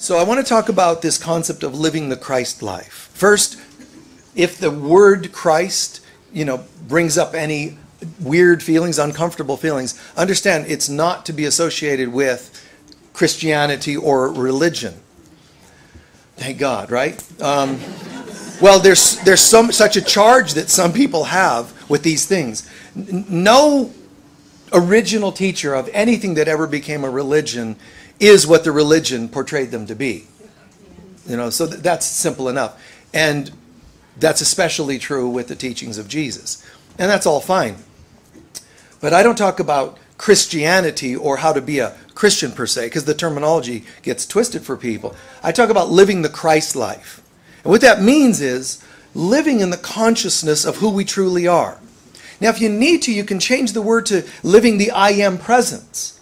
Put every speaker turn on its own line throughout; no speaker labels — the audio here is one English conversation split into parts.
So I want to talk about this concept of living the Christ life. First, if the word Christ, brings up any weird feelings, uncomfortable feelings, understand it's not to be associated with Christianity or religion. Thank God, right? Well, there's such a charge that some people have with these things. No original teacher of anything that ever became a religion is what the religion portrayed them to be. So that's simple enough. And that's especially true with the teachings of Jesus. And that's all fine. But I don't talk about Christianity or how to be a Christian per se, because the terminology gets twisted for people. I talk about living the Christ life. And what that means is living in the consciousness of who we truly are. Now, if you need to, you can change the word to living the I am presence.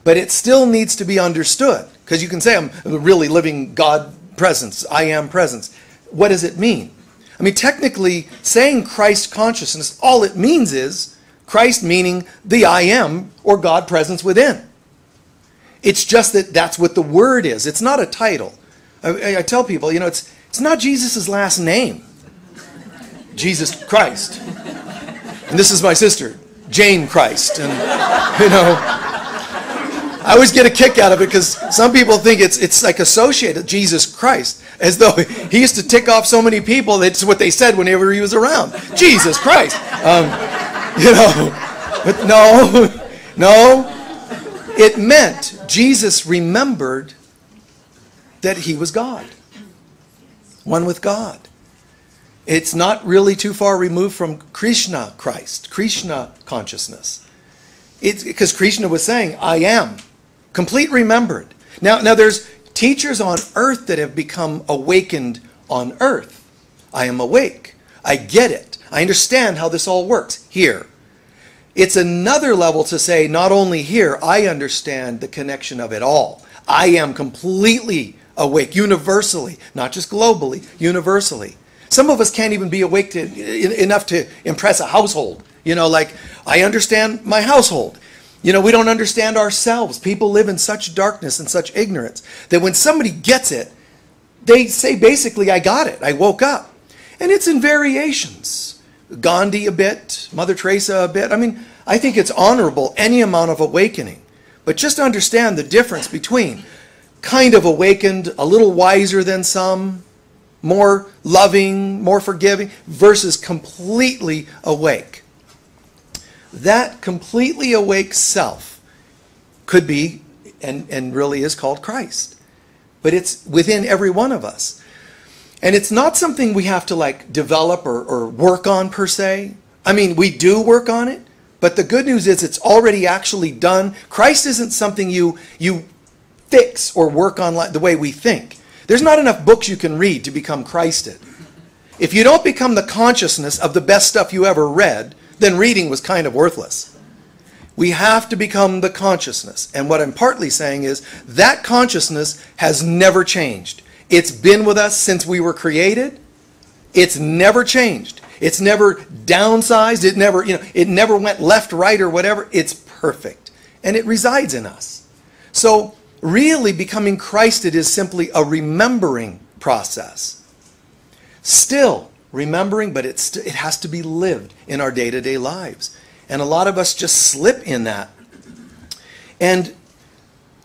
But it still needs to be understood. Because you can say, I'm really living God presence, I am presence. What does it mean? I mean, technically, saying Christ consciousness, all it means is Christ meaning the I am or God presence within. It's just that that's what the word is. It's not a title. I tell people, it's not Jesus' last name. Jesus Christ. And this is my sister, Jane Christ. And, I always get a kick out of it because some people think it's like associated, Jesus Christ, as though he used to tick off so many people. That's what they said whenever he was around. Jesus Christ. But no. It meant Jesus remembered that he was God. One with God. It's not really too far removed from Krishna Christ, Krishna consciousness. It's because Krishna was saying, I am. Complete remembered. Now there's teachers on earth that have become awakened on earth. I am awake. I get it. I understand how this all works here. It's another level to say, not only here, I understand the connection of it all. I am completely awake, universally, not just globally, universally. Some of us can't even be awake enough to impress a household. I understand my household. We don't understand ourselves. People live in such darkness and such ignorance that when somebody gets it, they say basically, I got it. I woke up. And it's in variations. Gandhi a bit, Mother Teresa a bit. I think it's honorable, any amount of awakening. But just understand the difference between kind of awakened, a little wiser than some, more loving, more forgiving, versus completely awake. That completely awake self could be, and really is called Christ. But it's within every one of us. And it's not something we have to develop or work on per se. We do work on it, but the good news is it's already actually done. Christ isn't something you fix or work on the way we think. There's not enough books you can read to become Christed. If you don't become the consciousness of the best stuff you ever read, then reading was kind of worthless. We have to become the consciousness. And what I'm partly saying is that consciousness has never changed. It's been with us since we were created. It's never changed. It's never downsized. It never went left, right, or whatever. It's perfect. And it resides in us. So really becoming Christed is simply a remembering process. Still remembering, but it has to be lived in our day-to-day lives. And a lot of us just slip in that. And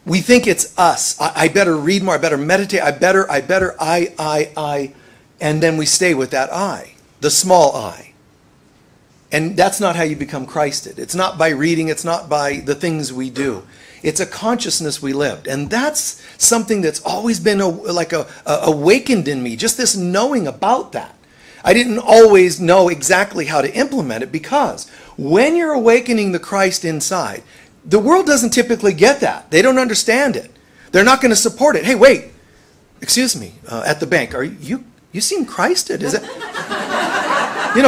we think it's us. I better read more. I better meditate. I better, I. And then we stay with that I, the small I. And that's not how you become Christed. It's not by reading. It's not by the things we do. It's a consciousness we lived. And that's something that's always been awakened in me, just this knowing about that. I didn't always know exactly how to implement it because when you're awakening the Christ inside, the world doesn't typically get that. They don't understand it. They're not going to support it. Hey, wait, excuse me, at the bank, you seem Christed? Is it?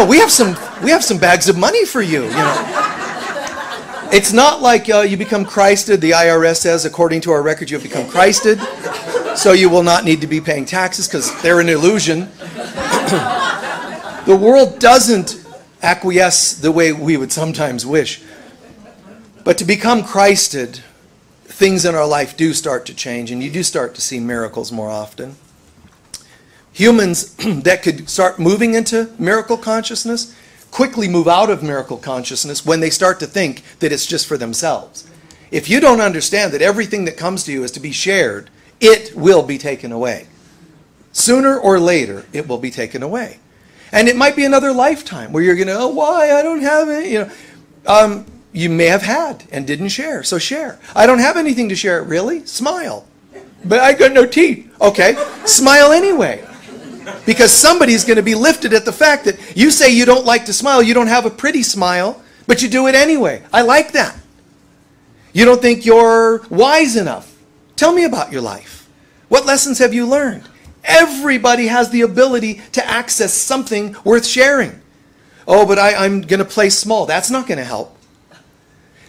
We have some bags of money for you. It's not like you become Christed. The IRS says, according to our records, you have become Christed, so you will not need to be paying taxes because they're an illusion. The world doesn't acquiesce the way we would sometimes wish. But to become Christed, things in our life do start to change, and you do start to see miracles more often. Humans that could start moving into miracle consciousness quickly move out of miracle consciousness when they start to think that it's just for themselves. If you don't understand that everything that comes to you is to be shared, it will be taken away. Sooner or later, it will be taken away. And it might be another lifetime where you're going to, oh, why? I don't have it. You may have had and didn't share, so share. I don't have anything to share. Really? Smile. But I got no teeth. Okay, smile anyway. Because somebody's going to be lifted at the fact that you say you don't like to smile, you don't have a pretty smile, but you do it anyway. I like that. You don't think you're wise enough. Tell me about your life. What lessons have you learned? Everybody has the ability to access something worth sharing. Oh, but I'm going to play small. That's not going to help.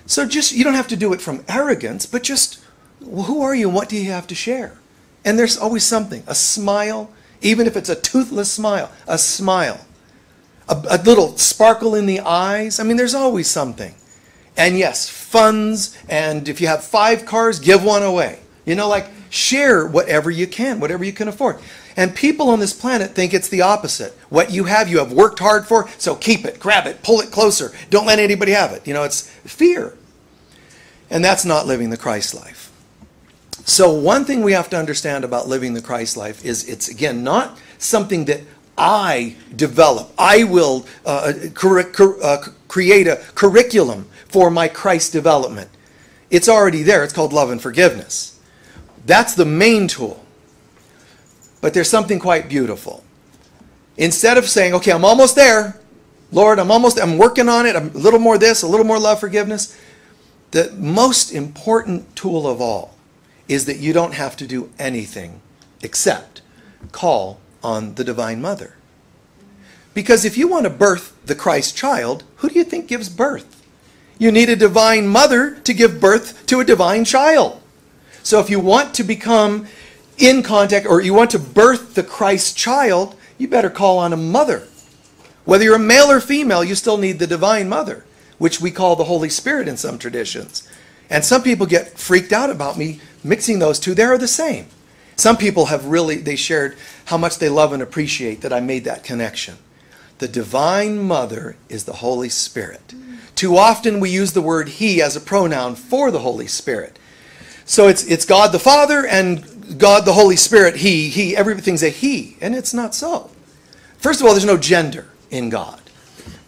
So you don't have to do it from arrogance, but just, who are you and what do you have to share? And there's always something. A smile, even if it's a toothless smile, a smile. A little sparkle in the eyes. I mean, there's always something. And yes, funds, and if you have 5 cars, give one away. Share whatever you can afford. And people on this planet think it's the opposite. What you have worked hard for, so keep it, grab it, pull it closer. Don't let anybody have it. It's fear. And that's not living the Christ life. So one thing we have to understand about living the Christ life is it's, again, not something that I develop. I will create a curriculum for my Christ development. It's already there. It's called love and forgiveness. That's the main tool. But there's something quite beautiful. Instead of saying, okay, I'm almost there. Lord, I'm working on it. I'm a little more this, a little more love, forgiveness. The most important tool of all is that you don't have to do anything except call on the Divine Mother. Because if you want to birth the Christ child, who do you think gives birth? You need a Divine Mother to give birth to a divine child. So if you want to become in contact, or you want to birth the Christ child, you better call on a mother. Whether you're a male or female, you still need the Divine Mother, which we call the Holy Spirit in some traditions. And some people get freaked out about me mixing those two. They're the same. Some people have they shared how much they love and appreciate that I made that connection. The Divine Mother is the Holy Spirit. Too often we use the word He as a pronoun for the Holy Spirit. So it's God the Father and God the Holy Spirit, He, everything's a He. And it's not so. First of all, there's no gender in God.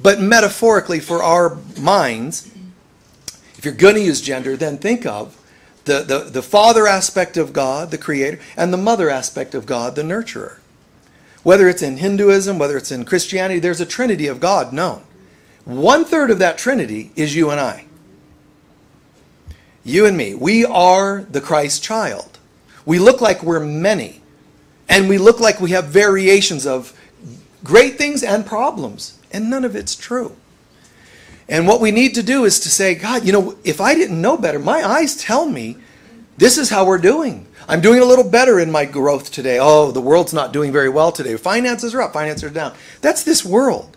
But metaphorically for our minds, if you're going to use gender, then think of the Father aspect of God, the Creator, and the Mother aspect of God, the Nurturer. Whether it's in Hinduism, whether it's in Christianity, there's a Trinity of God known. 1/3 of that Trinity is you and I. You and me. We are the Christ child. We look like we're many. And we look like we have variations of great things and problems. And none of it's true. And what we need to do is to say, God, if I didn't know better, my eyes tell me this is how we're doing. I'm doing a little better in my growth today. Oh, the world's not doing very well today. Finances are up, finances are down. That's this world.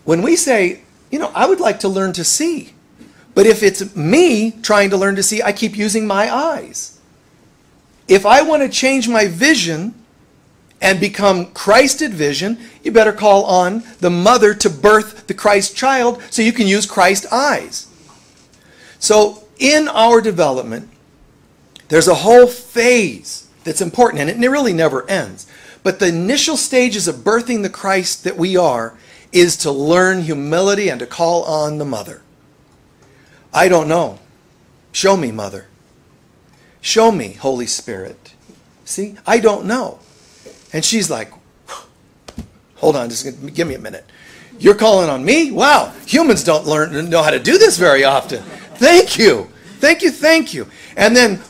When we say, I would like to learn to see. But if it's me trying to learn to see, I keep using my eyes. If I want to change my vision and become Christed vision, you better call on the mother to birth the Christ child so you can use Christ eyes. So in our development, there's a whole phase that's important, and it really never ends. But the initial stages of birthing the Christ that we are is to learn humility and to call on the mother. I don't know. Show me, Mother. Show me, Holy Spirit. See, I don't know. And she's like, hold on, just give me a minute. You're calling on me? Wow, humans don't know how to do this very often. Thank you. Thank you, thank you. And then,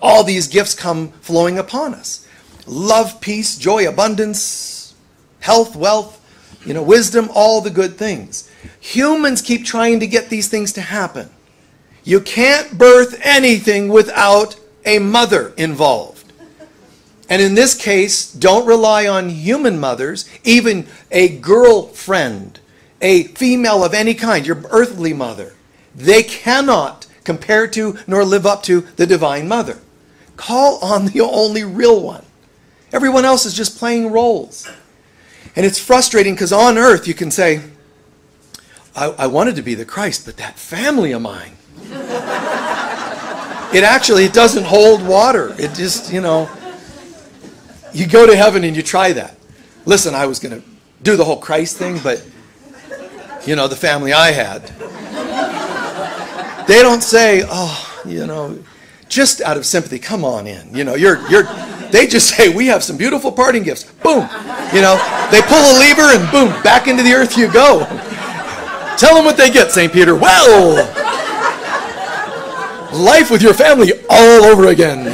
all these gifts come flowing upon us. Love, peace, joy, abundance, health, wealth, wisdom, all the good things. Humans keep trying to get these things to happen. You can't birth anything without a mother involved. And in this case, don't rely on human mothers, even a girlfriend, a female of any kind, your earthly mother. They cannot compare to nor live up to the Divine Mother. Call on the only real one. Everyone else is just playing roles. And it's frustrating because on earth you can say, I wanted to be the Christ, but that family of mine. It doesn't hold water. It just, you go to heaven and you try that. Listen, I was going to do the whole Christ thing, but, the family I had. They don't say, just out of sympathy, come on in. They just say, we have some beautiful parting gifts. Boom. They pull a lever and boom, back into the earth you go. Tell them what they get, St. Peter. Well, life with your family all over again.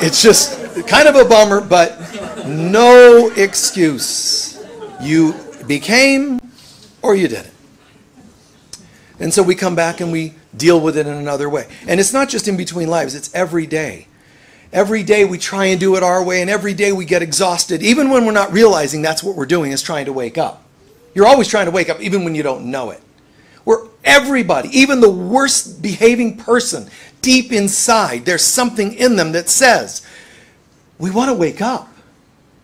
It's just kind of a bummer, but no excuse. You became or you didn't. And so we come back and we deal with it in another way. And it's not just in between lives, it's every day. Every day we try and do it our way, and every day we get exhausted, even when we're not realizing that's what we're doing, is trying to wake up. You're always trying to wake up, even when you don't know it. Everybody, even the worst behaving person, deep inside, there's something in them that says, we want to wake up.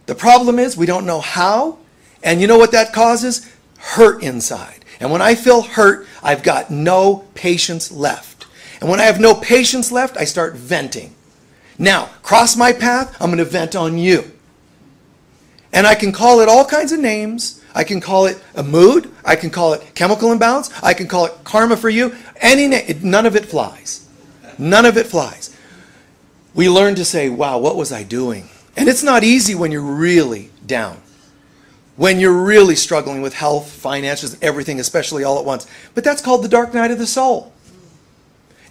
The problem is we don't know how, and you know what that causes? Hurt inside. And when I feel hurt, I've got no patience left. And when I have no patience left, I start venting. Now, cross my path, I'm going to vent on you. And I can call it all kinds of names. I can call it a mood. I can call it chemical imbalance. I can call it karma for you. Any name, none of it flies. None of it flies. We learn to say, wow, what was I doing? And it's not easy when you're really down. When you're really struggling with health, finances, everything, especially all at once. But that's called the dark night of the soul.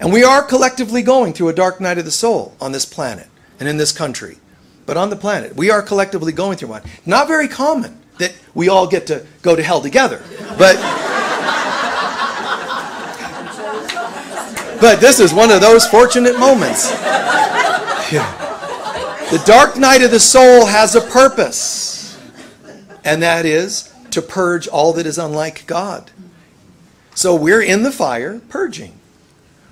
And we are collectively going through a dark night of the soul on this planet and in this country. But on the planet, we are collectively going through one. Not very common that we all get to go to hell together. But this is one of those fortunate moments. Yeah. The dark night of the soul has a purpose. And that is to purge all that is unlike God. So we're in the fire purging.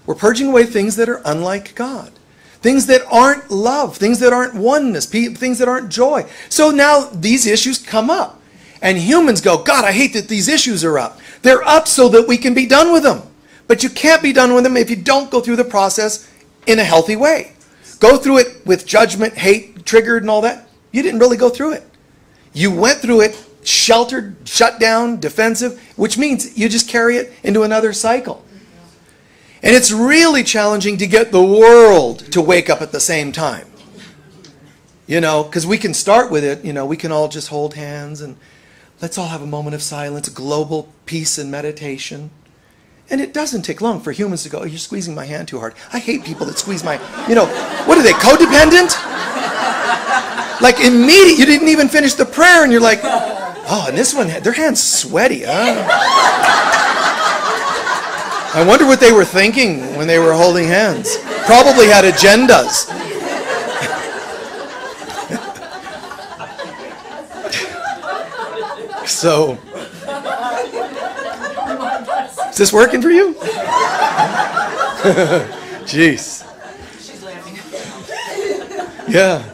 We're purging away things that are unlike God. Things that aren't love, things that aren't oneness, things that aren't joy. So now these issues come up. And humans go, God, I hate that these issues are up. They're up so that we can be done with them. But you can't be done with them if you don't go through the process in a healthy way. Go through it with judgment, hate, triggered and all that. You didn't really go through it. You went through it sheltered, shut down, defensive, which means you just carry it into another cycle. And it's really challenging to get the world to wake up at the same time. Because we can start with it, we can all just hold hands and let's all have a moment of silence, global peace and meditation. And it doesn't take long for humans to go, oh, you're squeezing my hand too hard. I hate people that squeeze my, what are they, codependent? Like immediately, you didn't even finish the prayer and you're like, oh, and this one, their hand's sweaty. Huh? I wonder what they were thinking when they were holding hands. Probably had agendas. So, is this working for you? Jeez.
She's laughing.
Yeah.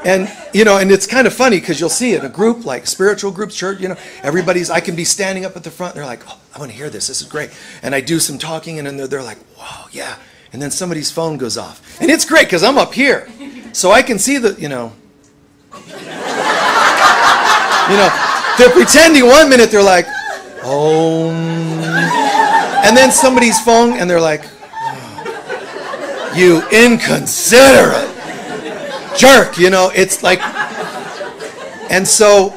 And, and it's kind of funny because you'll see in a group, like spiritual groups, church, I can be standing up at the front. They're like, oh, I want to hear this. This is great. And I do some talking and then they're like, whoa, yeah. And then somebody's phone goes off. And it's great because I'm up here. So I can see they're pretending 1 minute, they're like, oh. And then somebody's phone and they're like, oh, you inconsiderate jerk, it's like, and so,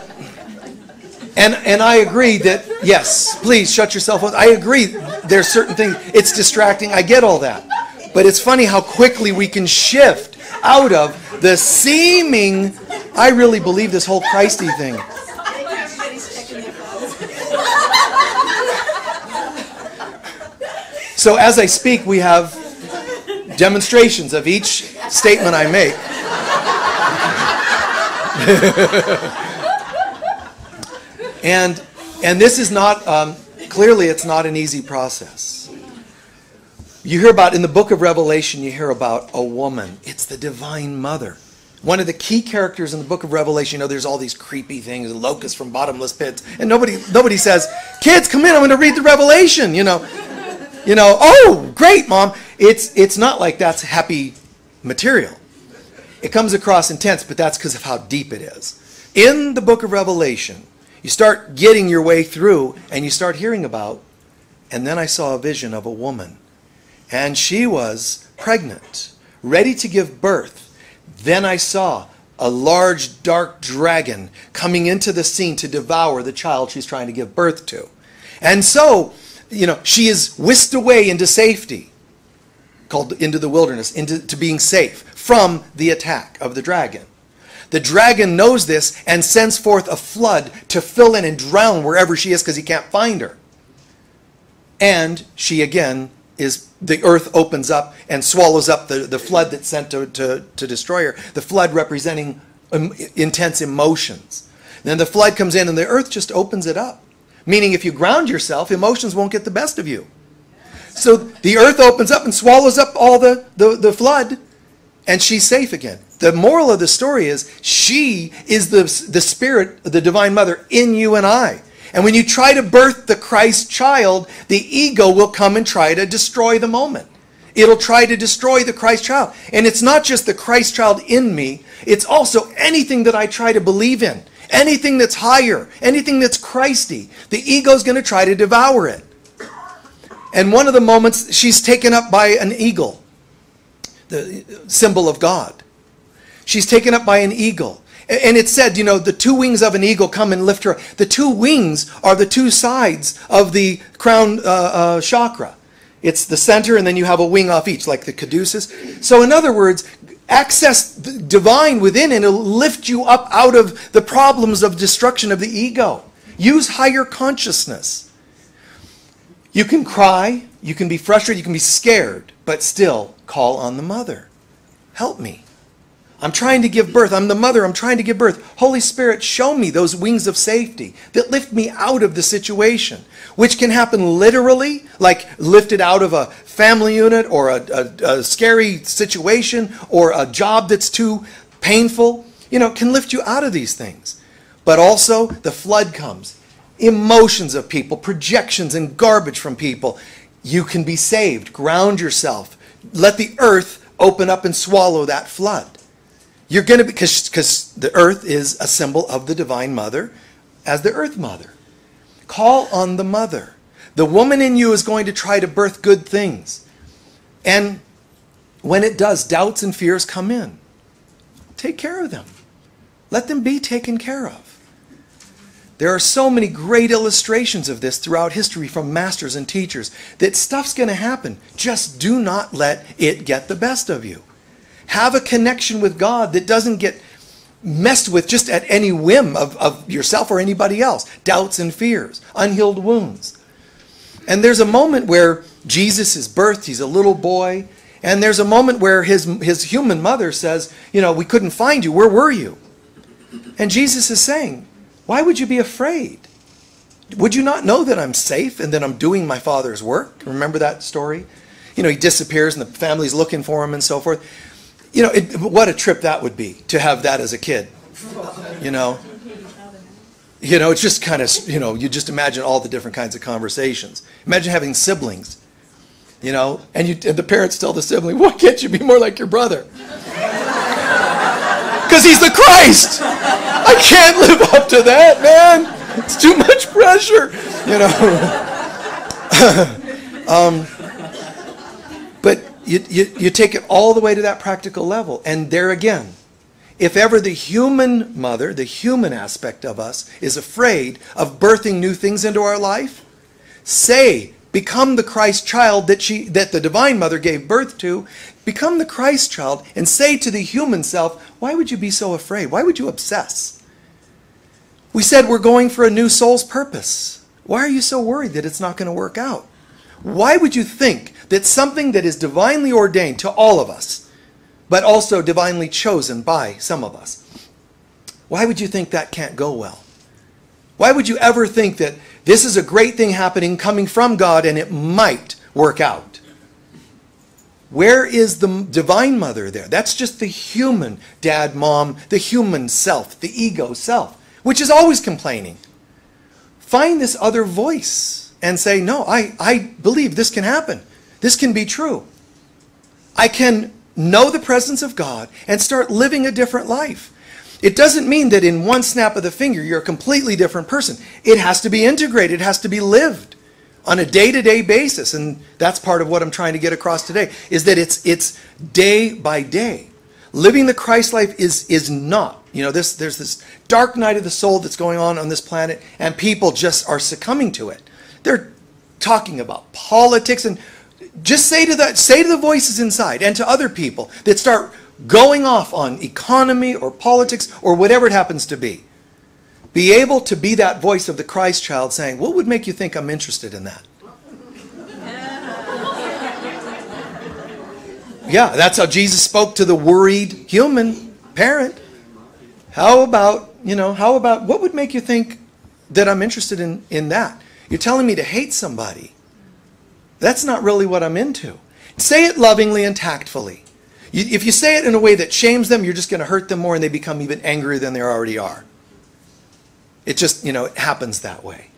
and I agree that, yes, please shut yourself up. I agree, there's certain things, it's distracting, I get all that. But it's funny how quickly we can shift out of the seeming, I really believe this whole Christy thing. So as I speak, we have demonstrations of each statement I make. and this is not, clearly it's not an easy process. You hear about, in the book of Revelation, you hear about a woman. It's the divine mother. One of the key characters in the book of Revelation, there's all these creepy things, locusts from bottomless pits. And nobody says, kids, come in, I'm going to read the Revelation, oh, great, Mom. It's not like that's happy material. It comes across intense, but that's because of how deep it is. In the book of Revelation, you start getting your way through, and you start hearing about, and then I saw a vision of a woman. And she was pregnant, ready to give birth. Then I saw a large dark dragon coming into the scene to devour the child she's trying to give birth to. And so, she is whisked away into safety, called into the wilderness, into being safe from the attack of the dragon. The dragon knows this and sends forth a flood to fill in and drown wherever she is because he can't find her. And she again the earth opens up and swallows up the flood that's sent to destroy her. The flood representing intense emotions. Then the flood comes in and the earth just opens it up. Meaning if you ground yourself, emotions won't get the best of you. So the earth opens up and swallows up all the flood, and she's safe again. The moral of the story is she is the spirit, the divine mother in you and I. And when you try to birth the Christ child, the ego will come and try to destroy the moment. It'll try to destroy the Christ child. And it's not just the Christ child in me, it's also anything that I try to believe in. Anything that's higher, anything that's Christy. The ego's going to try to devour it. And one of the moments, she's taken up by an eagle, the symbol of God. She's taken up by an eagle. And it said, the two wings of an eagle come and lift her. The two wings are the two sides of the crown chakra. It's the center, and then you have a wing off each, like the caduceus. So in other words, access the divine within, and it'll lift you up out of the problems of destruction of the ego. Use higher consciousness. You can cry, you can be frustrated, you can be scared, but still call on the mother. Help me. I'm trying to give birth. I'm the mother. I'm trying to give birth. Holy Spirit, show me those wings of safety that lift me out of the situation, which can happen literally, like lifted out of a family unit or a scary situation or a job that's too painful. Can lift you out of these things. But also the flood comes. Emotions of people, projections and garbage from people. You can be saved. Ground yourself. Let the earth open up and swallow that flood. You're going to be, because the earth is a symbol of the divine mother as the earth mother. Call on the mother. The woman in you is going to try to birth good things. And when it does, doubts and fears come in. Take care of them. Let them be taken care of. There are so many great illustrations of this throughout history from masters and teachers that stuff's going to happen. Just do not let it get the best of you. Have a connection with God that doesn't get messed with just at any whim of yourself or anybody else. Doubts and fears, unhealed wounds. And there's a moment where Jesus is birthed, he's a little boy, and there's a moment where his human mother says, we couldn't find you, where were you? And Jesus is saying, why would you be afraid? Would you not know that I'm safe and that I'm doing my Father's work? Remember that story? He disappears and the family's looking for him and so forth. What a trip that would be to have that as a kid. It's just kind of, you just imagine all the different kinds of conversations. Imagine having siblings, and the parents tell the sibling, why can't you be more like your brother? Because he's the Christ. I can't live up to that, man. It's too much pressure, But you take it all the way to that practical level. And there again, if ever the human mother, the human aspect of us, is afraid of birthing new things into our life, become the Christ child that the divine mother gave birth to. Become the Christ child and say to the human self, why would you be so afraid? Why would you obsess? We said we're going for a new soul's purpose. Why are you so worried that it's not going to work out? Why would you think that something that is divinely ordained to all of us, but also divinely chosen by some of us, why would you think that can't go well? Why would you ever think that this is a great thing happening, coming from God, and it might work out? Where is the divine mother there? That's just the human dad, mom, the human self, the ego self, which is always complaining. Find this other voice and say, no, I believe this can happen. This can be true. I can know the presence of God and start living a different life. It doesn't mean that in one snap of the finger you're a completely different person. It has to be integrated. It has to be lived on a day-to-day basis. And that's part of what I'm trying to get across today, is that it's day by day. Living the Christ life is not, there's this dark night of the soul that's going on this planet, and people just are succumbing to it. They're talking about politics, and just say to the voices inside and to other people that start going off on economy or politics or whatever it happens to be. Be able to be that voice of the Christ child saying, what would make you think I'm interested in that? Yeah, that's how Jesus spoke to the worried human parent. How about, what would make you think that I'm interested in that? You're telling me to hate somebody. That's not really what I'm into. Say it lovingly and tactfully. If you say it in a way that shames them, you're just going to hurt them more and they become even angrier than they already are. It just, it happens that way.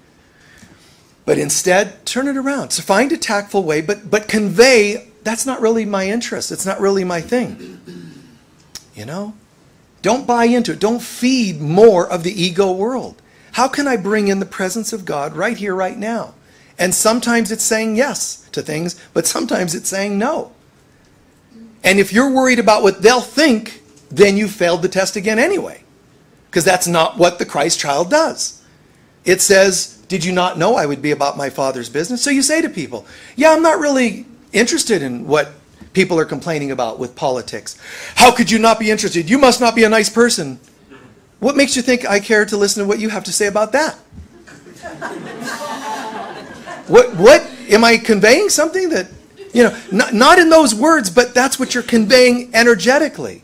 But instead, turn it around. So find a tactful way, but convey, that's not really my interest. It's not really my thing. Don't buy into it. Don't feed more of the ego world. How can I bring in the presence of God right here, right now? And sometimes it's saying yes to things, but sometimes it's saying no. And if you're worried about what they'll think, then you failed the test again anyway. Because that's not what the Christ child does. It says, did you not know I would be about my Father's business? So you say to people, yeah, I'm not really interested in what people are complaining about with politics. How could you not be interested? You must not be a nice person. What makes you think I care to listen to what you have to say about that? What am I conveying something that, not in those words, but that's what you're conveying energetically.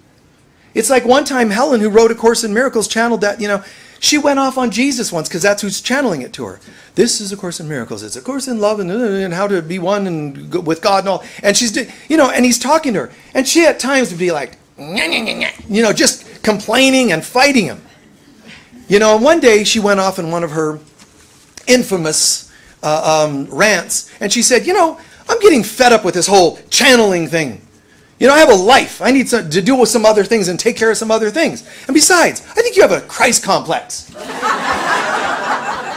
It's like one time Helen, who wrote A Course in Miracles, channeled that, she went off on Jesus once because that's who's channeling it to her. This is A Course in Miracles. It's a course in love and how to be one and with God and all. And she's, and he's talking to her. And she at times would be like, just complaining and fighting him. And one day she went off in one of her infamous rants, and she said, I'm getting fed up with this whole channeling thing. I have a life. I need to deal with some other things and take care of some other things. And besides, I think you have a Christ complex.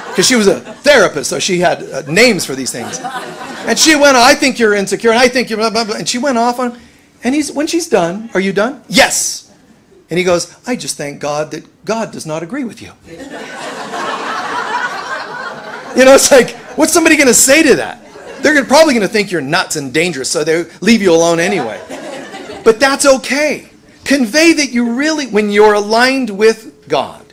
Because she was a therapist, so she had names for these things. And she went, I think you're insecure, and I think you're blah, blah, blah. And she went off on, and when she's done, are you done? Yes. And he goes, I just thank God that God does not agree with you. It's like, what's somebody going to say to that? They're probably going to think you're nuts and dangerous, so they leave you alone anyway. But that's okay. Convey that you really, when you're aligned with God,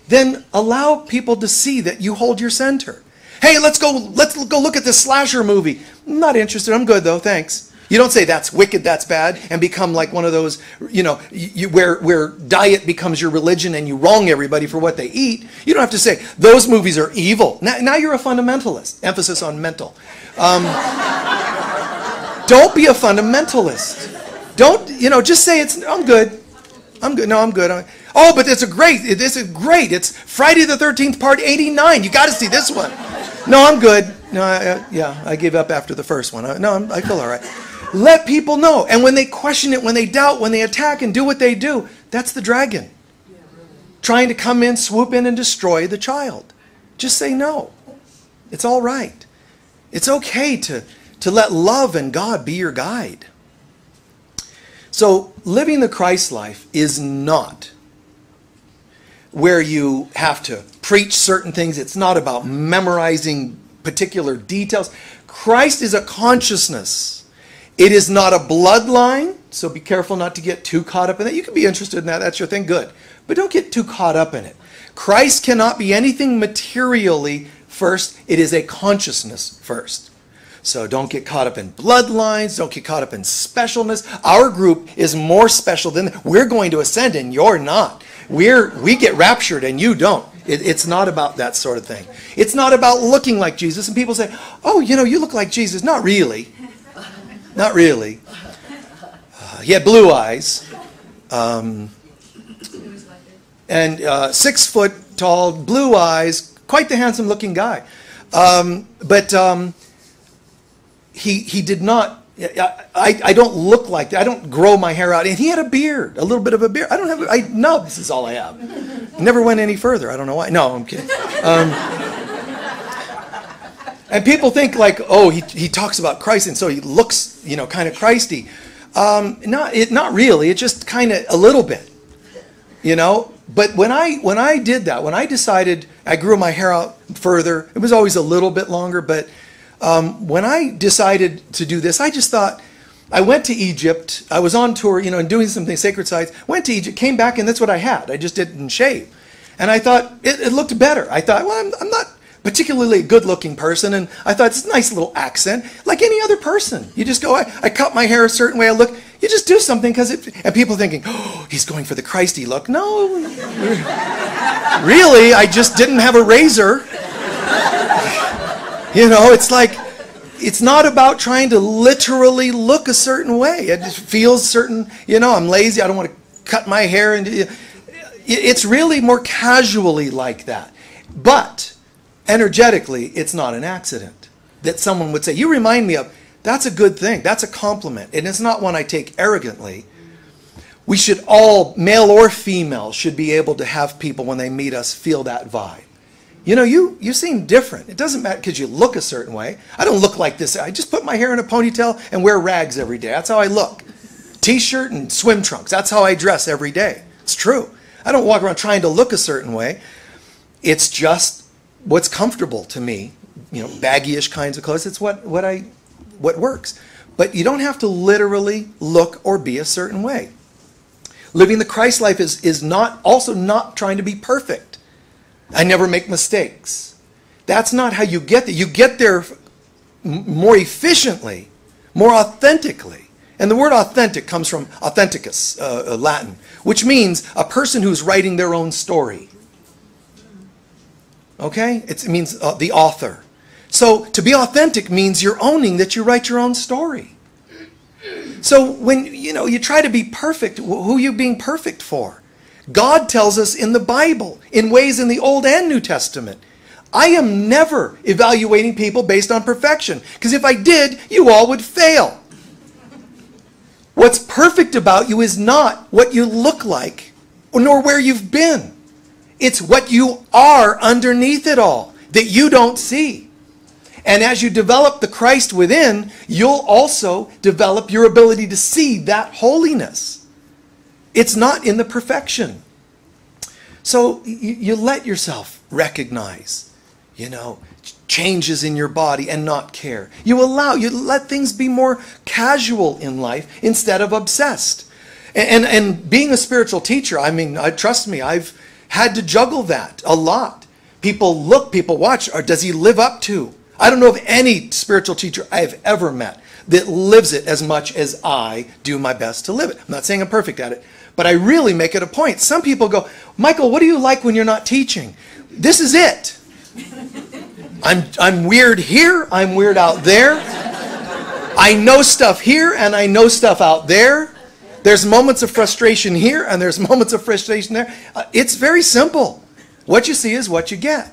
then allow people to see that you hold your center. Hey, let's go look at this slasher movie. I'm not interested. I'm good though. Thanks. You don't say that's wicked, that's bad, and become like one of those, where diet becomes your religion and you wrong everybody for what they eat. You don't have to say, those movies are evil. Now you're a fundamentalist. Emphasis on mental. Don't be a fundamentalist. Don't, just say I'm good. I'm good. No, I'm good. Oh, but this is great. It's Friday the 13th, part 89. You got to see this one. No, I'm good. No, I gave up after the first one. I feel all right. Let people know. And when they question it, when they doubt, when they attack and do what they do, that's the dragon. Trying to come in, swoop in, and destroy the child. Just say no. It's all right. It's okay to let love and God be your guide. So living the Christ life is not where you have to preach certain things. It's not about memorizing particular details. Christ is a consciousness. It is not a bloodline, so be careful not to get too caught up in that. You can be interested in that. That's your thing. Good. But don't get too caught up in it. Christ cannot be anything materially first. It is a consciousness first. So don't get caught up in bloodlines. Don't get caught up in specialness. Our group is more special than we're going to ascend and you're not. We get raptured and you don't. It's not about that sort of thing. It's not about looking like Jesus. And people say, oh, you look like Jesus. Not really. Not really. He had blue eyes. And 6 foot tall, blue eyes, quite the handsome looking guy. But he did not, I don't look like that. I don't grow my hair out. And he had a beard, a little bit of a beard. No, this is all I have. Never went any further. I don't know why. No, I'm kidding. And people think like, oh, he talks about Christ and so he looks, kind of Christy. Not really. It's just kind of a little bit, But when I did that, when I decided I grew my hair out further, it was always a little bit longer, but when I decided to do this, I just thought, I went to Egypt, I was on tour, and doing something, sacred sites, went to Egypt, came back, and that's what I had. I just didn't shave. And I thought, it looked better. I thought, well, I'm not particularly a good-looking person, and I thought, it's a nice little accent, like any other person. You just go, I cut my hair a certain way, I look, you just do something, and people thinking, oh, he's going for the Christy look. No, really, I just didn't have a razor. It's like, it's not about trying to literally look a certain way. It just feels certain, I'm lazy, I don't want to cut my hair. And it's really more casually like that. But energetically, it's not an accident that someone would say, you remind me of, that's a good thing. That's a compliment. And it's not one I take arrogantly. We should all, male or female, should be able to have people when they meet us feel that vibe. You seem different. It doesn't matter because you look a certain way. I don't look like this. I just put my hair in a ponytail and wear rags every day. That's how I look. T-shirt and swim trunks. That's how I dress every day. It's true. I don't walk around trying to look a certain way. It's just what's comfortable to me, baggy-ish kinds of clothes. It's what works. But you don't have to literally look or be a certain way. Living the Christ life is also not trying to be perfect. I never make mistakes. That's not how you get there. You get there more efficiently, more authentically. And the word authentic comes from authenticus, Latin, which means a person who's writing their own story. Okay? It means the author. So to be authentic means you're owning that you write your own story. So when you try to be perfect, who are you being perfect for? God tells us in the Bible, in ways in the Old and New Testament, I am never evaluating people based on perfection. Because if I did, you all would fail. What's perfect about you is not what you look like, nor where you've been. It's what you are underneath it all, that you don't see. And as you develop the Christ within, you'll also develop your ability to see that holiness. It's not in the perfection. So you let yourself recognize, changes in your body and not care. You let things be more casual in life instead of obsessed. And being a spiritual teacher, trust me, I've had to juggle that a lot. People look, people watch, or does he live up to? I don't know of any spiritual teacher I have ever met that lives it as much as I do my best to live it. I'm not saying I'm perfect at it, but I really make it a point. Some people go, Michael, what do you like when you're not teaching? This is it. I'm weird here, I'm weird out there. I know stuff here and I know stuff out there. There's moments of frustration here and there's moments of frustration there. It's very simple. What you see is what you get.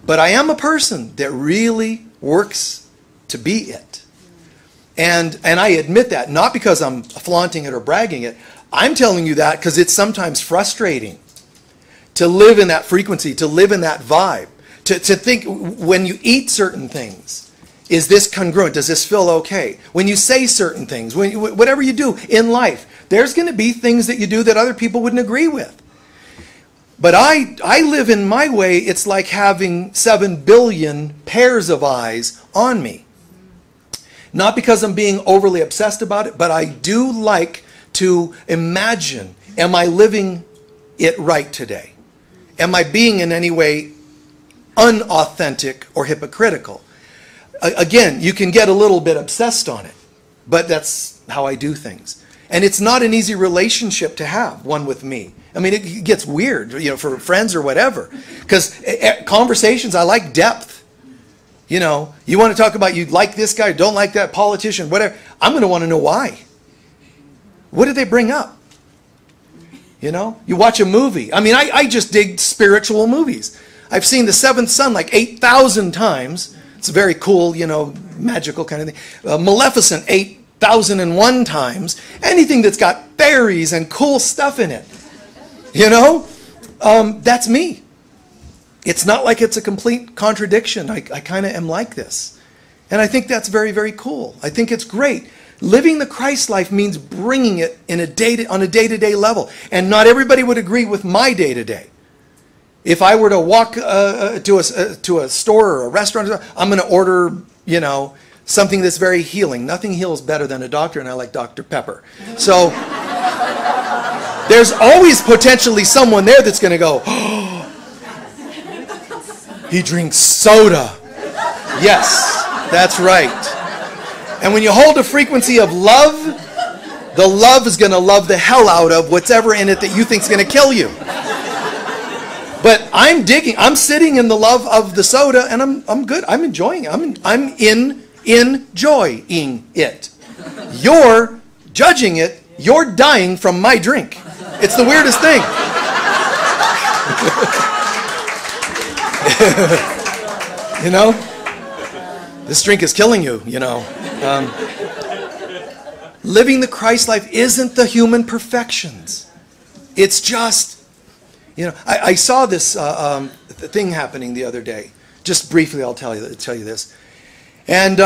But I am a person that really works to be it. And I admit that, not because I'm flaunting it or bragging it. I'm telling you that because it's sometimes frustrating to live in that frequency, to live in that vibe, to think when you eat certain things, is this congruent? Does this feel okay? When you say certain things, whatever you do in life, there's going to be things that you do that other people wouldn't agree with. But I live in my way. It's like having 7 billion pairs of eyes on me. Not because I'm being overly obsessed about it, but I do like to imagine, am I living it right today? Am I being in any way unauthentic or hypocritical? Again, you can get a little bit obsessed on it, but that's how I do things. And it's not an easy relationship to have, one with me. It gets weird, for friends or whatever. Because conversations, I like depth. You want to talk about you like this guy, don't like that politician, whatever. I'm going to want to know why. What did they bring up? You know, you watch a movie. I mean, I just dig spiritual movies. I've seen The Seventh Son like 8,000 times. It's a very cool, you know, magical kind of thing. Maleficent 8,001 times. Anything that's got fairies and cool stuff in it. You know, that's me. It's not like it's a complete contradiction. I kind of am like this. And I think that's very, very cool. I think it's great. Living the Christ life means bringing it on a day-to-day level. And not everybody would agree with my day-to-day. If I were to walk to a store or a restaurant, I'm going to order, you know, something that's very healing. Nothing heals better than a doctor, and I like Dr. Pepper. So there's always potentially someone there that's going to go, oh, he drinks soda. Yes, that's right. And when you hold a frequency of love, the love is going to love the hell out of whatever in it that you think is going to kill you. But I'm sitting in the love of the soda, and I'm good. I'm enjoying it. I'm enjoying it. You're judging it. You're dying from my drink. It's the weirdest thing. You know? This drink is killing you, you know. Living the Christ life isn't the human perfections. It's just, you know, I saw this thing happening the other day. Just briefly, I'll tell you this. And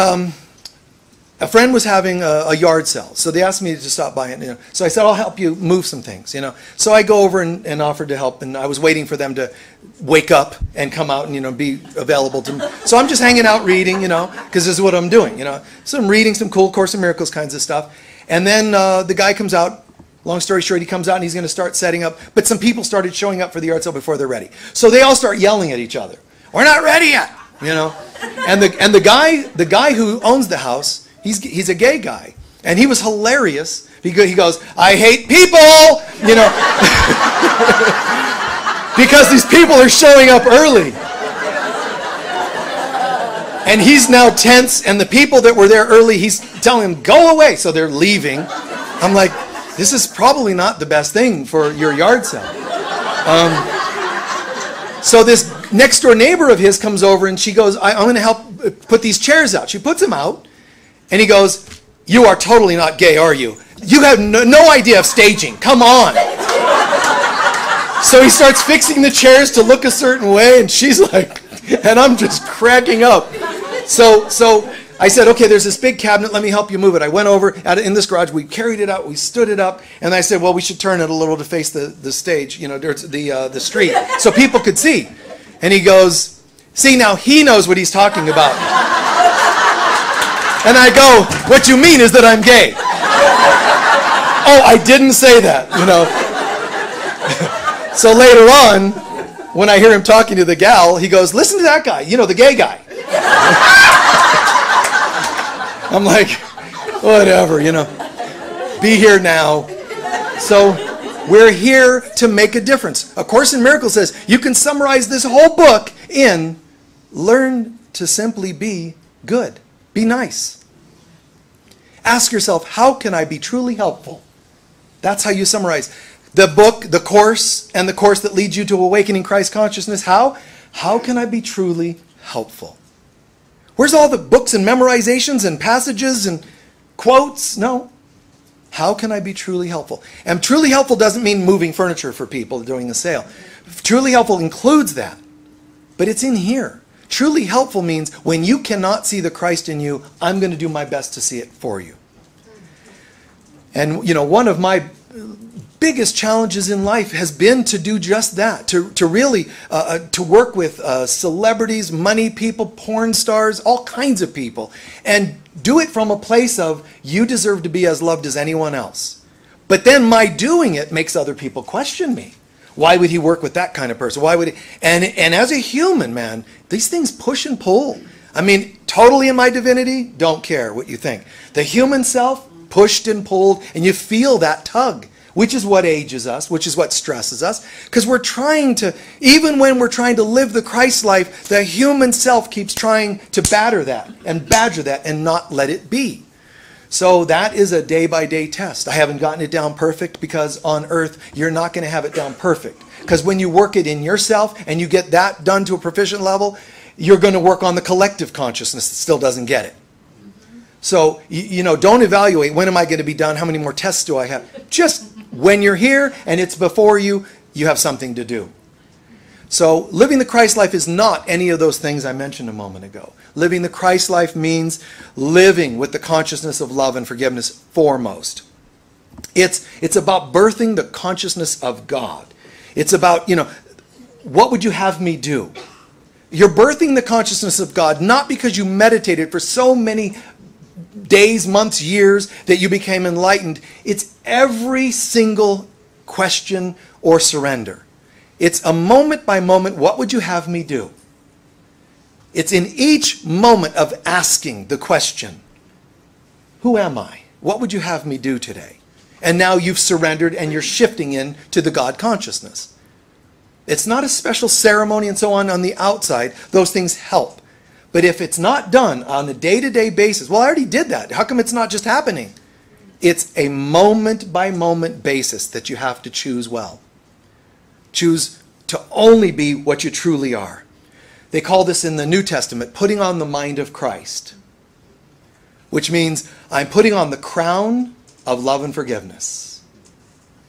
a friend was having a yard sale, so they asked me to stop by it. You know. So I said, I'll help you move some things, you know. So I go over and offered to help, and I was waiting for them to wake up and come out and, you know, be available to me. So I'm just hanging out reading, you know, because this is what I'm doing, you know. So I'm reading some cool Course in Miracles kinds of stuff. And then the guy comes out. Long story short, he comes out and he's going to start setting up. But some people started showing up for the yard sale before they're ready. So they all start yelling at each other. We're not ready yet, you know. And the guy who owns the house, he's a gay guy, and he was hilarious. He goes, I hate people, you know, because these people are showing up early. And he's now tense, and the people that were there early, he's telling them, go away. So they're leaving. I'm like, this is probably not the best thing for your yard sale. So this next door neighbor of his comes over, and she goes, I'm going to help put these chairs out. She puts them out, and he goes, you are totally not gay, are you? You have no idea of staging. Come on. So he starts fixing the chairs to look a certain way, and she's like, and I'm just cracking up. So I said, okay, there's this big cabinet. Let me help you move it. I went over in this garage. We carried it out. We stood it up. And I said, well, we should turn it a little to face the stage, you know, the street, so people could see. And he goes, see, now he knows what he's talking about. And I go, what you mean is that I'm gay. Oh, I didn't say that, you know. So later on, when I hear him talking to the gal, he goes, listen to that guy, you know, the gay guy. I'm like, whatever, you know. Be here now. So we're here to make a difference. A Course in Miracles says you can summarize this whole book in learn to simply be good. Be nice. Ask yourself, how can I be truly helpful? That's how you summarize the book, the course, and the course that leads you to awakening Christ consciousness. How can I be truly helpful? Where's all the books and memorizations and passages and quotes? No. How can I be truly helpful? And truly helpful doesn't mean moving furniture for people during the sale. Truly helpful includes that. But it's in here. Truly helpful means when you cannot see the Christ in you, I'm going to do my best to see it for you. And, you know, one of my biggest challenges in life has been to do just that, to really to work with celebrities, money people, porn stars, all kinds of people, and do it from a place of you deserve to be as loved as anyone else. But then my doing it makes other people question me. Why would he work with that kind of person? Why would he? And as a human, man, these things push and pull. I mean, totally in my divinity, don't care what you think. The human self pushed and pulled, and you feel that tug. Which is what ages us, which is what stresses us. Because we're trying to, even when we're trying to live the Christ life, the human self keeps trying to batter that and badger that and not let it be. So that is a day-by-day test. I haven't gotten it down perfect because on earth, you're not going to have it down perfect. Because when you work it in yourself and you get that done to a proficient level, you're going to work on the collective consciousness that still doesn't get it. So, don't evaluate, when am I going to be done? How many more tests do I have? Just when you're here and it's before you, you have something to do. So living the Christ life is not any of those things I mentioned a moment ago. Living the Christ life means living with the consciousness of love and forgiveness foremost. It's about birthing the consciousness of God. It's about, what would you have me do? You're birthing the consciousness of God not because you meditated for so many days, months, years that you became enlightened. It's every single question or surrender. It's a moment by moment, what would you have me do? It's in each moment of asking the question, who am I? What would you have me do today? And now you've surrendered and you're shifting into the God consciousness. It's not a special ceremony and so on the outside. Those things help. But if it's not done on a day-to-day basis, well, I already did that. How come it's not just happening? It's a moment-by-moment basis that you have to choose well. Choose to only be what you truly are. They call this in the New Testament putting on the mind of Christ, which means I'm putting on the crown of love and forgiveness.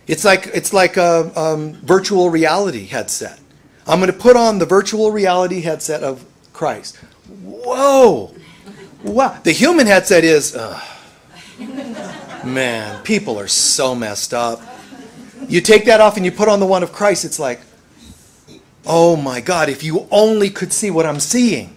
It's like a virtual reality headset. I'm going to put on the virtual reality headset of Christ. Whoa! Wow! The human headset is, man, people are so messed up. You take that off and you put on the one of Christ, it's like, oh my God, if you only could see what I'm seeing.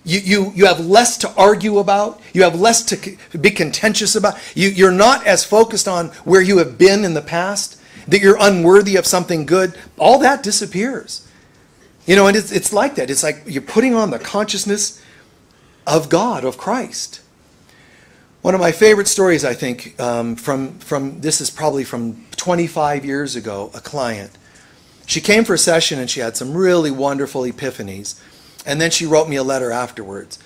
You have less to argue about. You have less to be contentious about. You're not as focused on where you have been in the past, that you're unworthy of something good. All that disappears. And it's like that. It's like you're putting on the consciousness of God, of Christ. One of my favorite stories, I think, this is probably from 25 years ago, a client. She came for a session and she had some really wonderful epiphanies. And then she wrote me a letter afterwards.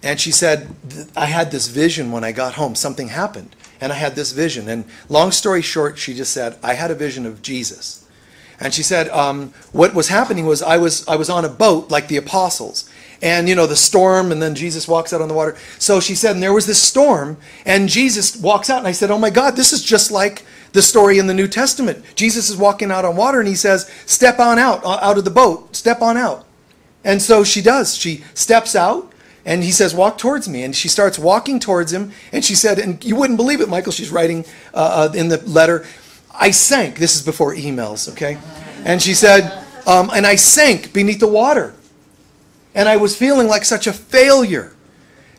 And she said, I had this vision when I got home. Something happened. And I had this vision. And long story short, she just said, I had a vision of Jesus. And she said, what was happening was I was on a boat like the apostles. And, the storm, and then Jesus walks out on the water. So she said, and there was this storm, and Jesus walks out. And I said, oh my God, this is just like the story in the New Testament. Jesus is walking out on water, and he says, step on out of the boat. Step on out. And so she does. She steps out, and he says, walk towards me. And she starts walking towards him. And she said, and you wouldn't believe it, Michael, she's writing in the letter, I sank. This is before emails, okay? And she said, and I sank beneath the water. And I was feeling like such a failure.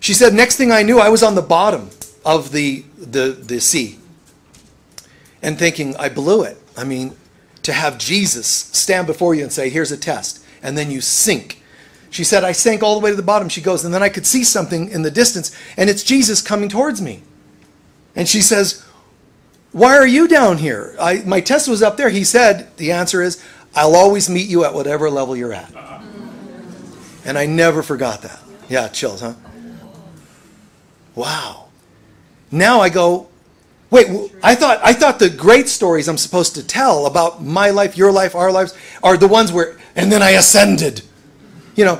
She said, next thing I knew, I was on the bottom of the sea. And thinking, I blew it. I mean, to have Jesus stand before you and say, here's a test. And then you sink. She said, I sank all the way to the bottom. She goes, and then I could see something in the distance. And it's Jesus coming towards me. And she says, why are you down here? My test was up there. He said, the answer is, I'll always meet you at whatever level you're at. And I never forgot that. Yeah, chills, huh? Wow. Now I go, wait, I thought the great stories I'm supposed to tell about my life, your life, our lives, are the ones where, and then I ascended.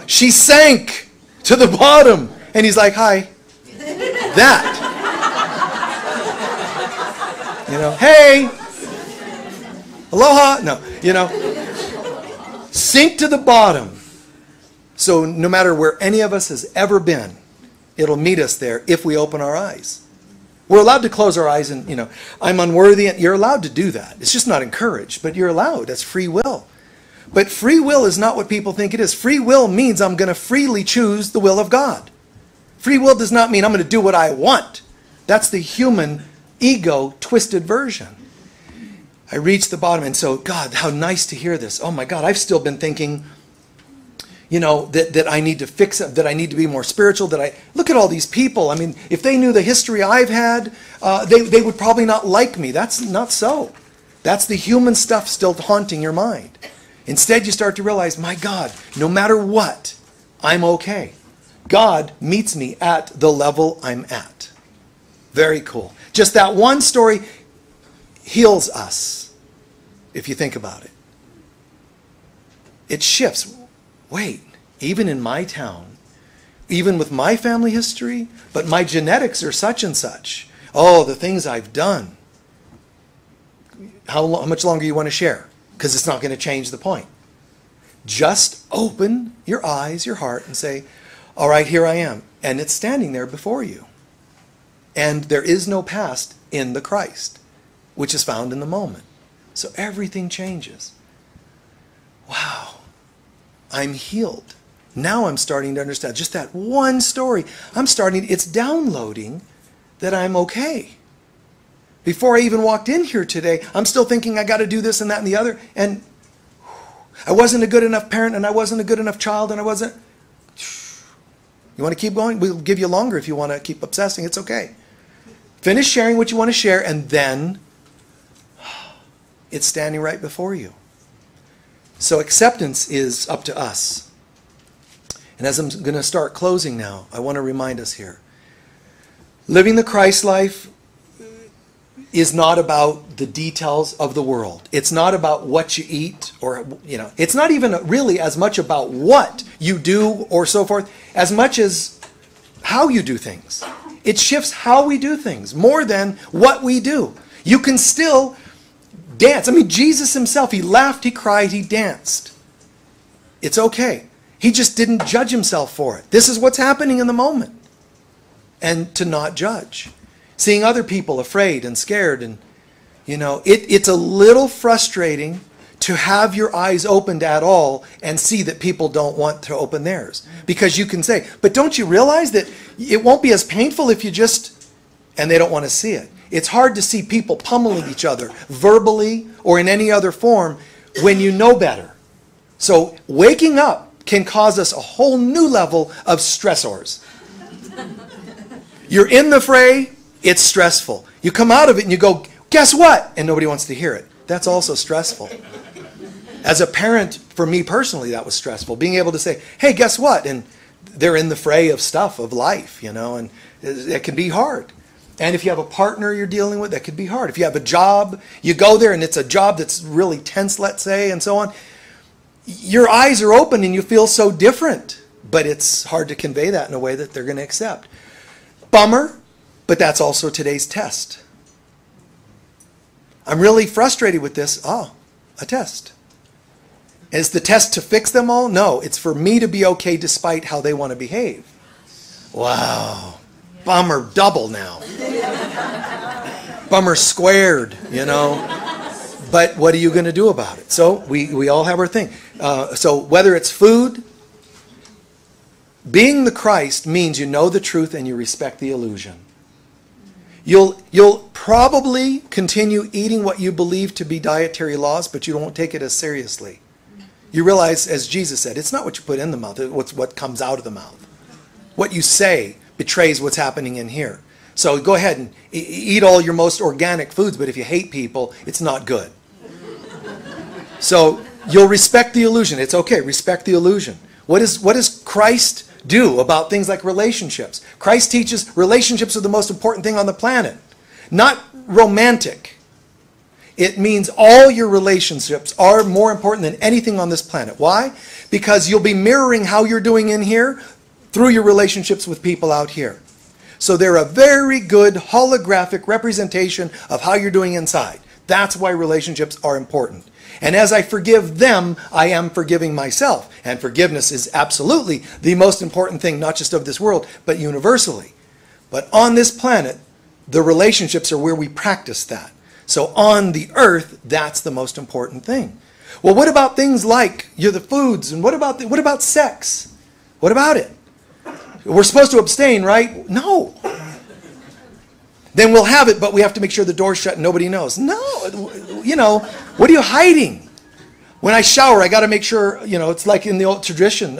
She sank to the bottom. And he's like, hi. That. Hey. Aloha. No, sink to the bottom. So no matter where any of us has ever been, it'll meet us there if we open our eyes. We're allowed to close our eyes and, I'm unworthy. And you're allowed to do that. It's just not encouraged, but you're allowed. That's free will. But free will is not what people think it is. Free will means I'm going to freely choose the will of God. Free will does not mean I'm going to do what I want. That's the human ego twisted version. I reached the bottom, and so, God, how nice to hear this. Oh my God, I've still been thinking, that I need to fix it, that I need to be more spiritual, look at all these people. I mean, if they knew the history I've had, they would probably not like me. That's not so. That's the human stuff still haunting your mind. Instead, you start to realize, my God, no matter what, I'm okay. God meets me at the level I'm at. Very cool. Just that one story heals us, if you think about it. It shifts. Wait, even in my town, even with my family history, but my genetics are such and such. Oh, the things I've done. How much longer you want to share? Because it's not going to change the point. Just open your eyes, your heart, and say, all right, here I am. And it's standing there before you. And there is no past in the Christ, which is found in the moment. So everything changes. Wow. I'm healed. Now I'm starting to understand. Just that one story, it's downloading that I'm okay. Before I even walked in here today, I'm still thinking I got to do this and that and the other. And I wasn't a good enough parent, and I wasn't a good enough child, and I wasn't. You want to keep going? We'll give you longer if you want to keep obsessing. It's okay. Finish sharing what you want to share, and then it's standing right before you. So acceptance is up to us. And as I'm going to start closing now, I want to remind us here. Living the Christ life is not about the details of the world. It's not about what you eat, or, it's not even really as much about what you do or so forth, as much as how you do things. It shifts how we do things more than what we do. You can still dance. I mean, Jesus himself, he laughed, he cried, he danced. It's okay. He just didn't judge himself for it. This is what's happening in the moment. And to not judge. Seeing other people afraid and scared, and it's a little frustrating to have your eyes opened at all and see that people don't want to open theirs. Because you can say, but don't you realize that it won't be as painful if you just, and they don't want to see it. It's hard to see people pummeling each other verbally or in any other form when you know better. So waking up can cause us a whole new level of stressors. You're in the fray, it's stressful. You come out of it and you go, guess what? And nobody wants to hear it. That's also stressful. As a parent, for me personally, that was stressful. Being able to say, hey, guess what? And they're in the fray of stuff, of life, and it can be hard. And if you have a partner you're dealing with, that could be hard. If you have a job, you go there and it's a job that's really tense, let's say, and so on. Your eyes are open and you feel so different. But it's hard to convey that in a way that they're going to accept. Bummer, but that's also today's test. I'm really frustrated with this. Oh, a test. Is the test to fix them all? No, it's for me to be okay despite how they want to behave. Wow. Bummer double now. Bummer squared, But what are you going to do about it? So we all have our thing. So whether it's food, being the Christ means you know the truth and you respect the illusion. You'll probably continue eating what you believe to be dietary laws, but you won't take it as seriously. You realize, as Jesus said, it's not what you put in the mouth, it's what comes out of the mouth. What you say betrays what's happening in here. So go ahead and eat all your most organic foods, but if you hate people, it's not good. So you'll respect the illusion. It's okay, respect the illusion. What does Christ do about things like relationships? Christ teaches relationships are the most important thing on the planet. Not romantic. It means all your relationships are more important than anything on this planet. Why? Because you'll be mirroring how you're doing in here through your relationships with people out here. So they're a very good holographic representation of how you're doing inside. That's why relationships are important. And as I forgive them, I am forgiving myself. And forgiveness is absolutely the most important thing, not just of this world, but universally. But on this planet, the relationships are where we practice that. So on the earth, that's the most important thing. Well, what about things like the foods? And what about sex? What about it? We're supposed to abstain, right? No. Then we'll have it, but we have to make sure the door's shut and nobody knows. No, what are you hiding? When I shower, I got to make sure, it's like in the old tradition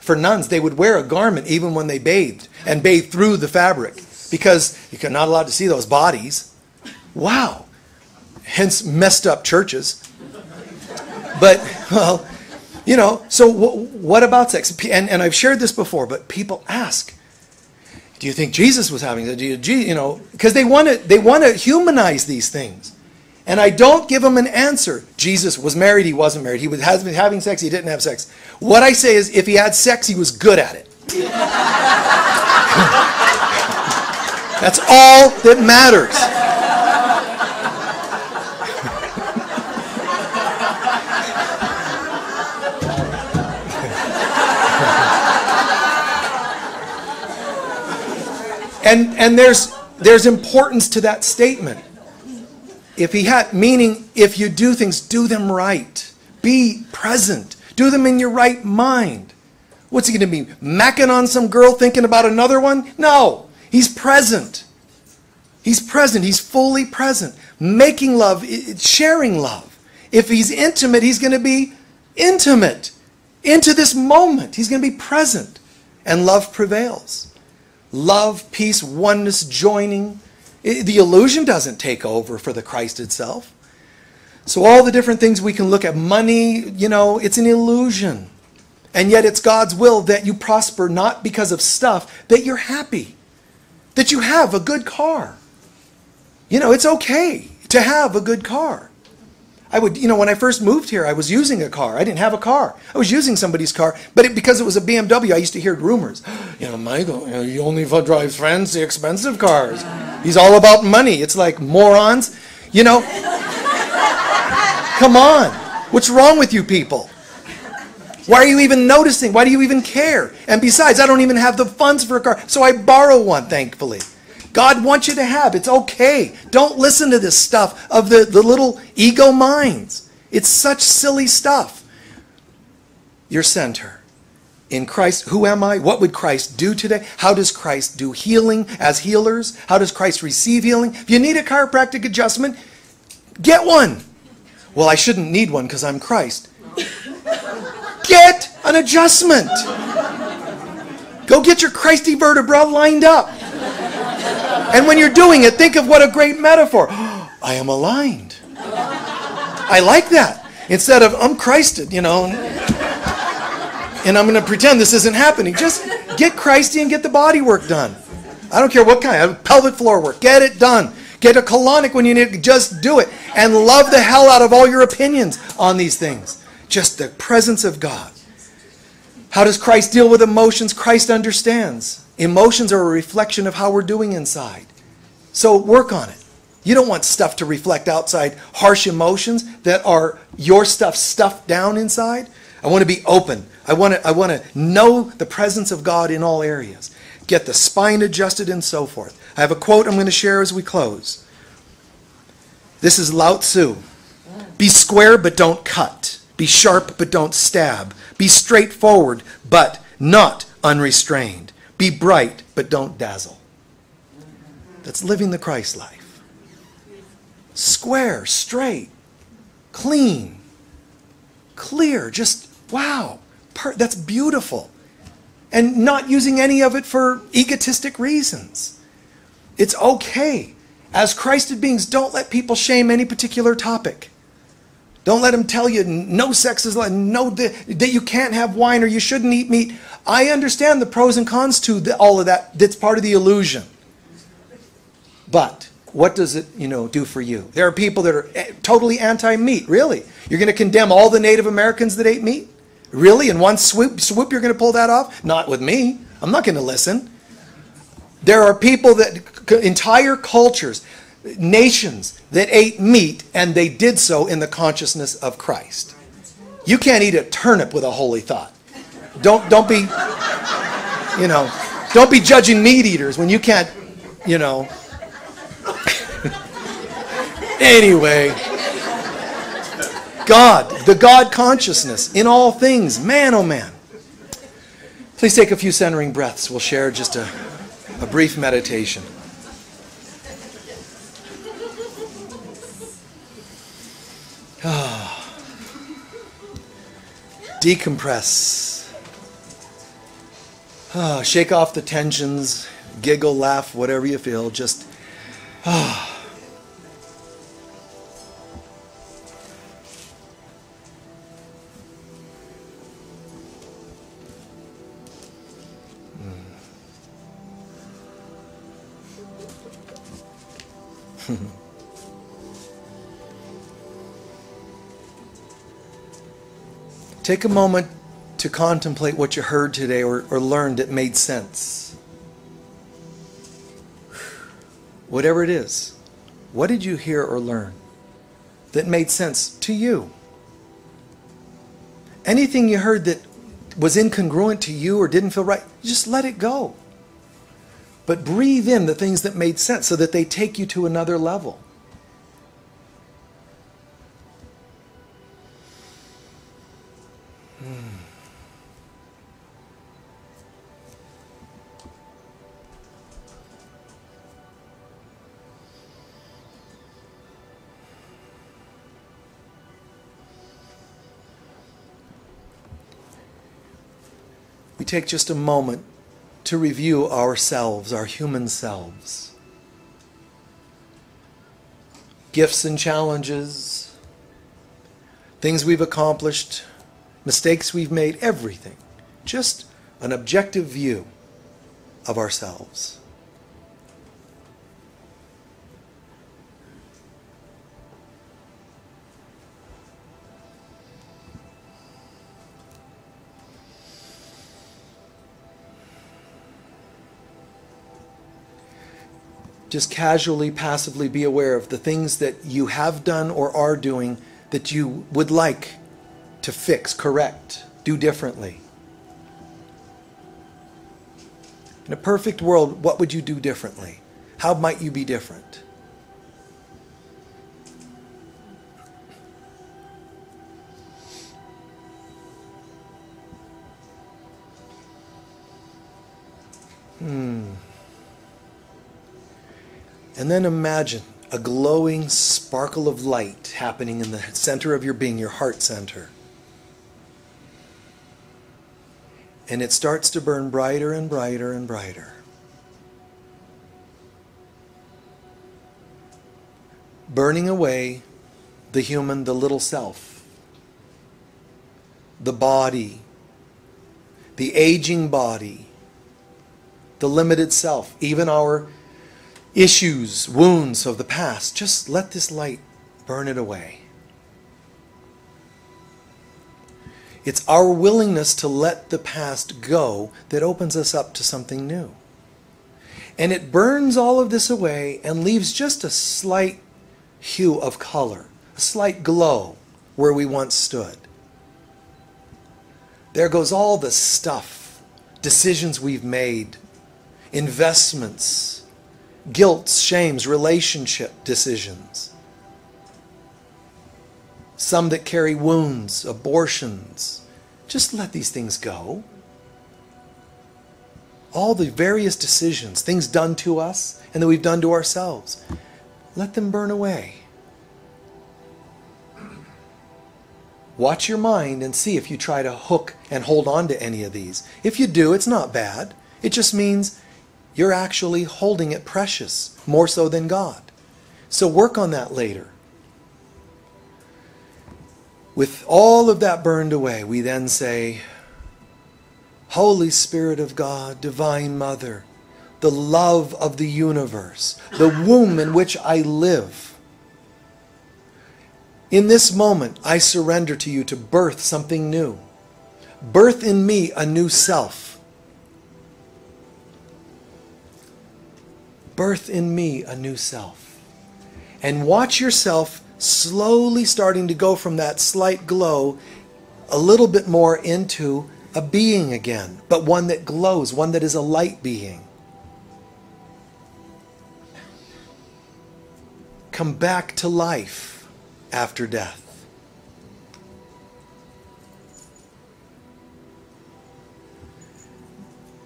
for nuns, they would wear a garment even when they bathed and bathe through the fabric because you're not allowed to see those bodies. Wow. Hence messed up churches. But, well, so what about sex? And I've shared this before, but people ask, Do you think Jesus was having that? Because they want to humanize these things. And I don't give them an answer. Jesus was married, he wasn't married. He has been having sex, he didn't have sex. What I say is, if he had sex, he was good at it. That's all that matters. And there's importance to that statement. Meaning, if you do things, do them right. Be present. Do them in your right mind. What's he going to be, macking on some girl thinking about another one? No. He's present. He's present. He's fully present. Making love, sharing love. If he's intimate, he's going to be intimate. Into this moment. He's going to be present. And love prevails. Love, peace, oneness, joining. The illusion doesn't take over for the Christ itself. So all the different things we can look at, money, it's an illusion. And yet it's God's will that you prosper, not because of stuff, that you're happy. That you have a good car. It's okay to have a good car. When I first moved here, I was using a car. I didn't have a car. I was using somebody's car, but because it was a BMW, I used to hear rumors. Michael, he only drives fancy, expensive cars. He's all about money. It's like morons. Come on. What's wrong with you people? Why are you even noticing? Why do you even care? And besides, I don't even have the funds for a car, so I borrow one, thankfully. God wants you to have. It's okay. Don't listen to this stuff of the little ego minds. It's such silly stuff. Your center. In Christ, who am I? What would Christ do today? How does Christ do healing as healers? How does Christ receive healing? If you need a chiropractic adjustment, get one. Well, I shouldn't need one because I'm Christ. Get an adjustment. Go get your Christy vertebra lined up. And when you're doing it, think of what a great metaphor. I am aligned. I like that. Instead of, I'm Christed, and I'm going to pretend this isn't happening. Just get Christy and get the body work done. I don't care what kind. Pelvic floor work. Get it done. Get a colonic when you need it. Just do it. And love the hell out of all your opinions on these things. Just the presence of God. How does Christ deal with emotions? Christ understands. Emotions are a reflection of how we're doing inside. So work on it. You don't want stuff to reflect outside, harsh emotions that are your stuff stuffed down inside. I want to be open. I want to know the presence of God in all areas. Get the spine adjusted and so forth. I have a quote I'm going to share as we close. This is Lao Tzu. Be square but don't cut. Be sharp but don't stab. Be straightforward but not unrestrained. Be bright but don't dazzle. That's living the Christ life. Square, straight, clean, clear, just wow. That's beautiful. And not using any of it for egotistic reasons. It's okay. As Christed beings, don't let people shame any particular topic. Don't let them tell you no sex is allowed, no that you can't have wine or you shouldn't eat meat. I understand the pros and cons to all of that. That's part of the illusion. But what does it, do for you? There are people that are totally anti-meat. Really? You're going to condemn all the Native Americans that ate meat? Really? In one swoop you're going to pull that off? Not with me. I'm not going to listen. There are people entire cultures, nations that ate meat, and they did so in the consciousness of Christ. You can't eat a turnip with a holy thought. Don't be, don't be judging meat eaters when you can't, Anyway, God, the God consciousness in all things, man, oh man. Please take a few centering breaths. We'll share just a brief meditation. Decompress. Shake off the tensions. Giggle, laugh, whatever you feel. Just Take a moment to contemplate what you heard today or learned that made sense. Whatever it is, what did you hear or learn that made sense to you? Anything you heard that was incongruent to you or didn't feel right, just let it go. But breathe in the things that made sense so that they take you to another level. We take just a moment to review ourselves, our human selves. Gifts and challenges, things we've accomplished, mistakes we've made, everything. Just an objective view of ourselves. Just casually, passively be aware of the things that you have done or are doing that you would like to fix, correct, do differently. In a perfect world, what would you do differently? How might you be different? And then imagine a glowing sparkle of light happening in the center of your being, your heart center. And it starts to burn brighter and brighter and brighter. Burning away the human, the little self, the body, the aging body, the limited self, even our issues, wounds of the past. Just let this light burn it away. It's our willingness to let the past go that opens us up to something new. And it burns all of this away and leaves just a slight hue of color, a slight glow where we once stood. There goes all the stuff, decisions we've made, investments, guilts, shames, relationship decisions. Some that carry wounds, abortions. Just let these things go. All the various decisions, things done to us and that we've done to ourselves. Let them burn away. Watch your mind and see if you try to hook and hold on to any of these. If you do, it's not bad. It just means you're actually holding it precious, more so than God. So work on that later. With all of that burned away, we then say, Holy Spirit of God, Divine Mother, the love of the universe, the womb in which I live. In this moment, I surrender to you to birth something new. Birth in me a new self. Birth in me a new self. And watch yourself slowly starting to go from that slight glow a little bit more into a being again, but one that glows, one that is a light being. Come back to life after death.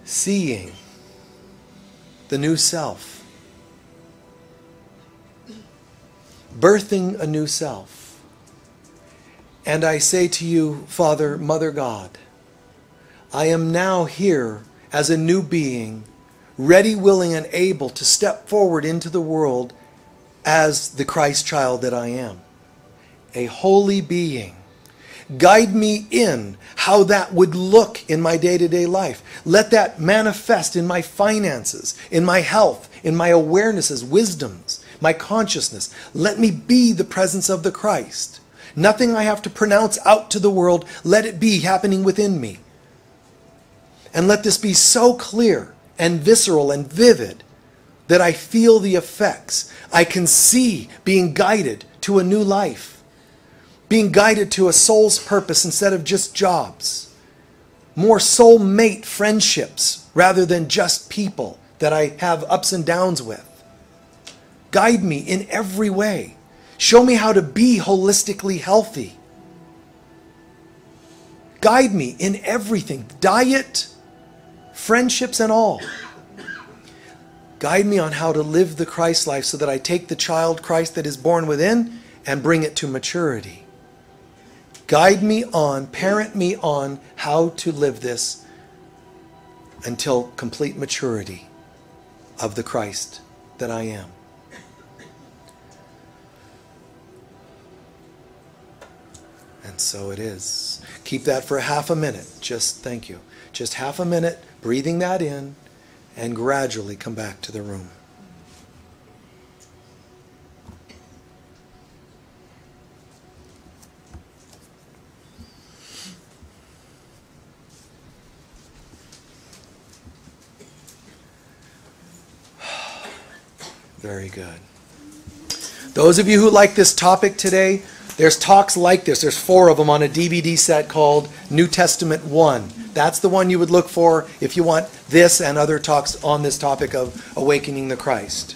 Seeing the new self. Birthing a new self. And I say to you, Father, Mother God, I am now here as a new being, ready, willing, and able to step forward into the world as the Christ child that I am. A holy being. Guide me in how that would look in my day-to-day life. Let that manifest in my finances, in my health, in my awarenesses, wisdoms. my consciousness. Let me be the presence of the Christ. Nothing I have to pronounce out to the world, let it be happening within me. And let this be so clear and visceral and vivid that I feel the effects. I can see being guided to a new life, being guided to a soul's purpose instead of just jobs, more soulmate friendships rather than just people that I have ups and downs with. Guide me in every way. Show me how to be holistically healthy. Guide me in everything, diet, friendships, and all. Guide me on how to live the Christ life so that I take the child Christ that is born within and bring it to maturity. Guide me on, parent me on how to live this until complete maturity of the Christ that I am. And so it is. Keep that for half a minute. Just thank you. Just half a minute, breathing that in, and gradually come back to the room. Very good. Those of you who like this topic today, there's talks like this. There's 4 of them on a DVD set called New Testament 1. That's the one you would look for if you want this and other talks on this topic of awakening the Christ.